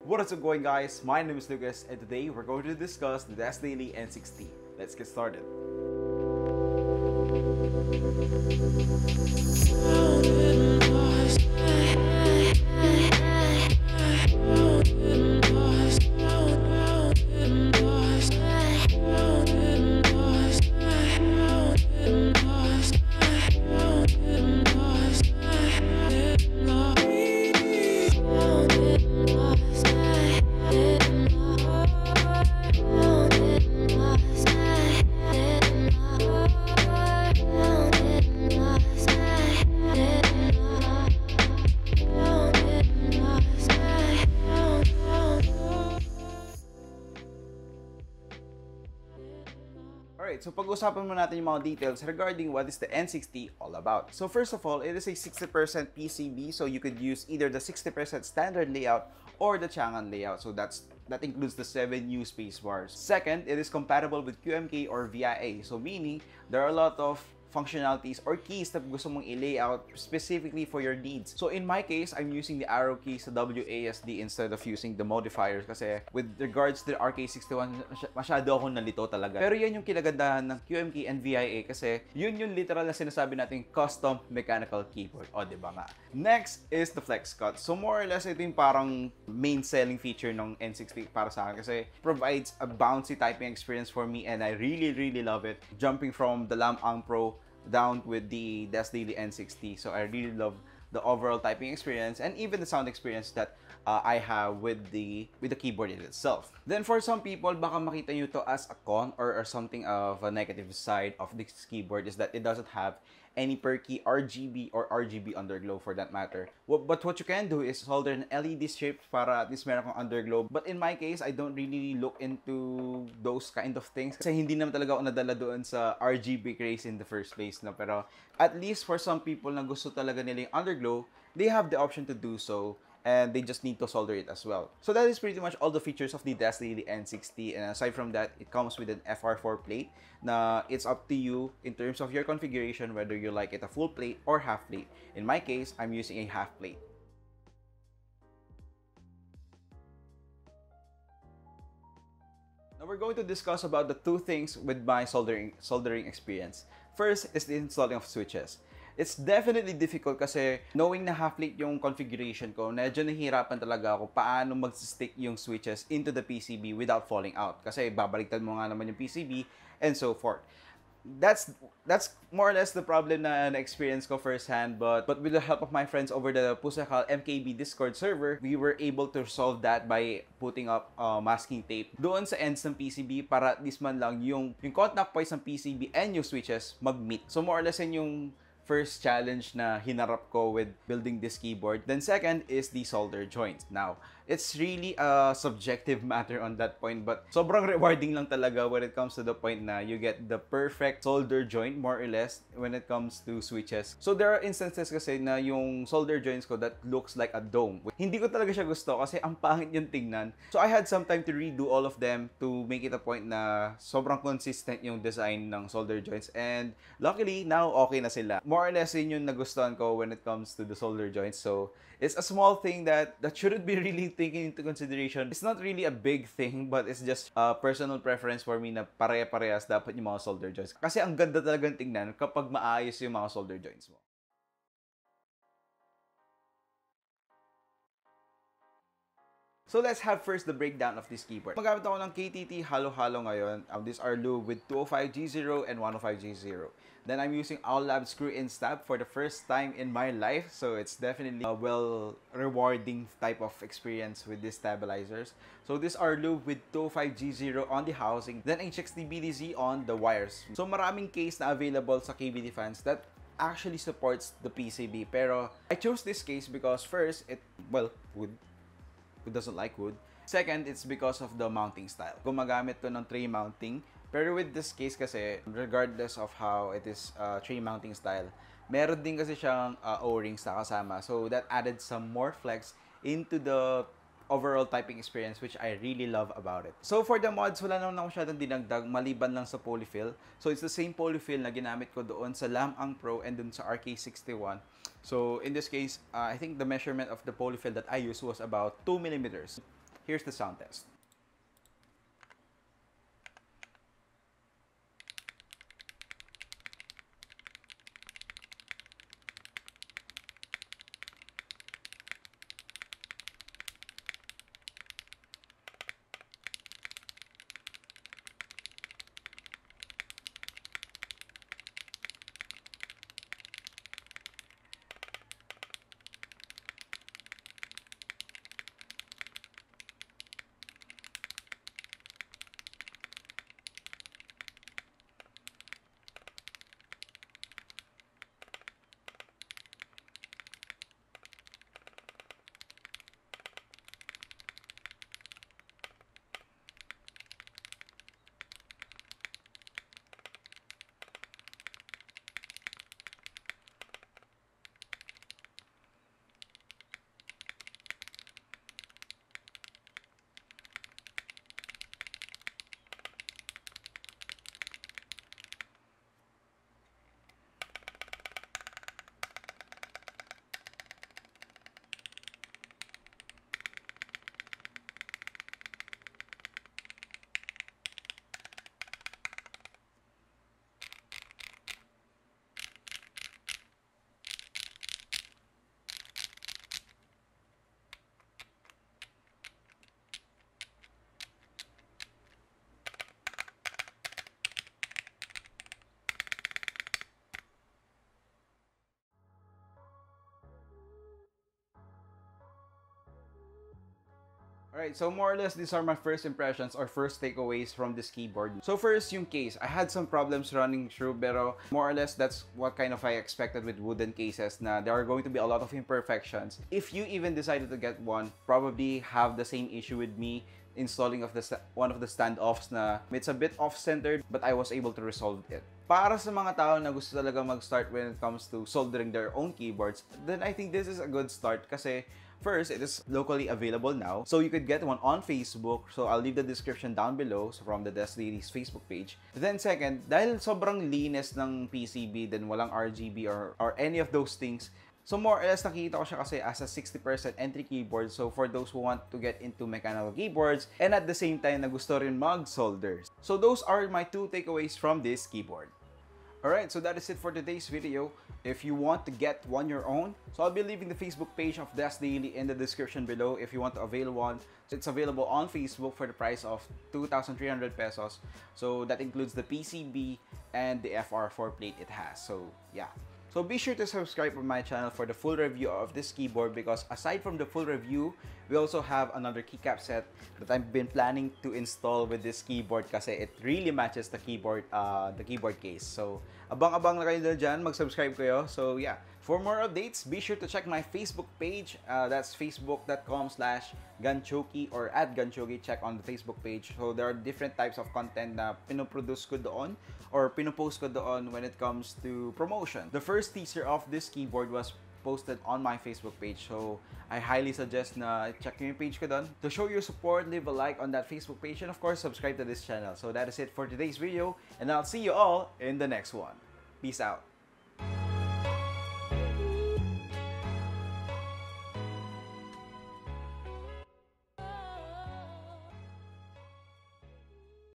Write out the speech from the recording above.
What is up going guys, my name is Lucas and today we're going to discuss the DeskDaily n60. Let's get started. Alright, so pag-usapan mo natin yung mga details regarding what is the n60 all about. So first of all, it is a 60% PCB, so you could use either the 60% standard layout or the Chang'an layout. So that includes the 7 new spacebars. Second, it is compatible with QMK or VIA. So meaning, there are a lot of functionalities or keys that gusto mong i-layout specifically for your needs. So in my case, I'm using the arrow keys sa WASD instead of using the modifiers kasi with regards to the RK61, masyado akong nalito talaga. Pero yan yung kinagandahan ng QMK and VIA kasi yun yung literal na sinasabi natin custom mechanical keyboard. O, diba nga? Next is the flex cut. So more or less, ito yung parang main selling feature ng n60 para sa akin kasi provides a bouncy typing experience for me and I really love it. Jumping from the Lam-Ang Pro down with the DeskDaily n60. So I really love the overall typing experience and even the sound experience that I have with the keyboard in itself. Then for some people, baka makita nyo to as a con or something of a negative side of this keyboard is that it doesn't have any perky RGB or RGB underglow for that matter. But what you can do is solder an LED strip para at least meron kang underglow. But in my case, I don't really look into those kind of things kasi hindi naman talaga ako nadala doon sa RGB craze in the first place. No? Pero at least for some people na gusto talaga nila yung underglow, they have the option to do so. And they just need to solder it as well. So that is pretty much all the features of the DeskDaily n60. And aside from that, it comes with an FR4 plate. Na it's up to you in terms of your configuration whether you like it a full plate or half plate. In my case, I'm using a half plate. Now we're going to discuss about the two things with my soldering experience. First is the installing of switches. It's definitely difficult kasi knowing na half-plate yung configuration ko, medyo nahihirapan talaga ako paano mag-stick yung switches into the PCB without falling out. Kasi babaliktad mo nga naman yung PCB and so forth. That's more or less the problem na na-experience ko firsthand, but with the help of my friends over the Pusakal MKB Discord server, we were able to solve that by putting up masking tape doon sa ends ng PCB para at least man lang yung contact points ng PCB and yung switches mag-meet. So more or less yun yung first challenge na hinarap ko with building this keyboard. Then second is the solder joints. Now, it's really a subjective matter on that point, but sobrang rewarding lang talaga when it comes to the point na you get the perfect solder joint, more or less, when it comes to switches. So there are instances kasi na yung solder joints ko that looks like a dome. Hindi ko talaga siya gusto kasi ang pangit yung tingnan. So I had some time to redo all of them to make it a point na sobrang consistent yung design ng solder joints. And luckily, now okay na sila. More or less yun yung nagustuhan ko when it comes to the solder joints. So it's a small thing that shouldn't be really taken into consideration. It's not really a big thing, but it's just a personal preference for me na pare-parehas dapat yung mga solder joints. Kasi ang ganda talagang tingnan kapag maayos yung mga solder joints mo. So let's have first the breakdown of this keyboard. Magamit ako ng KTT halo-halo ngayon. These are lube with 205G0 and 105G0. Then I'm using All-Lab screw-in stab for the first time in my life. So it's definitely a well-rewarding type of experience with these stabilizers. So these are lube with 205G0 on the housing. Then HXT BDZ on the wires. So maraming case na available sa KBD fans that actually supports the PCB. Pero I chose this case because first, wood. Who doesn't like wood. Second, it's because of the mounting style. Gumagamit to ng tray mounting. Pero with this case kasi, regardless of how it is tray mounting style, meron din kasi siyang O-rings na kasama. So that added some more flex into the overall typing experience, which I really love about it. So for the mods, wala naman ako masyadong dinagdag maliban lang sa polyfill. So it's the same polyfill na ginamit ko doon sa Lam-Ang Pro and doon sa RK61. So in this case, I think the measurement of the polyfill that I used was about 2 millimeters. here's the sound test. Alright, so more or less, these are my first impressions or first takeaways from this keyboard. So first, yung case. I had some problems running through, pero more or less, that's what kind of I expected with wooden cases, na there are going to be a lot of imperfections. If you even decided to get one, probably have the same issue with me installing of one of the standoffs na it's a bit off-centered, but I was able to resolve it. Para sa mga tao na gusto talaga mag-start when it comes to soldering their own keyboards, then I think this is a good start kasi first, it is locally available now. So you could get one on Facebook. So I'll leave the description down below from the DeskDaily's Facebook page. Then second, dahil sobrang linis ng PCB, then walang RGB or any of those things, so more or less nakikita ko siya kasi as a 60% entry keyboard. So for those who want to get into mechanical keyboards and at the same time na gusto rin mag-solder. So those are my two takeaways from this keyboard. Alright, so that is it for today's video. If you want to get one your own, so I'll be leaving the Facebook page of DeskDaily in the description below if you want to avail one. So it's available on Facebook for the price of 2,300 pesos. So that includes the PCB and the FR4 plate it has. So yeah. So be sure to subscribe to my channel for the full review of this keyboard, because aside from the full review, we also have another keycap set that I've been planning to install with this keyboard kasi it really matches the keyboard case. So abang-abang na kayo dyan, mag-subscribe kayo. So yeah, for more updates, be sure to check my Facebook page. That's facebook.com/ganchoki or @ganchoki. Check on the Facebook page. So there are different types of content na pinoproduce ko doon or pinopost ko doon when it comes to promotion. The first teaser of this keyboard was posted on my Facebook page. So I highly suggest na check yung page ko doon. To show your support, leave a like on that Facebook page and of course, subscribe to this channel. So that is it for today's video and I'll see you all in the next one. Peace out.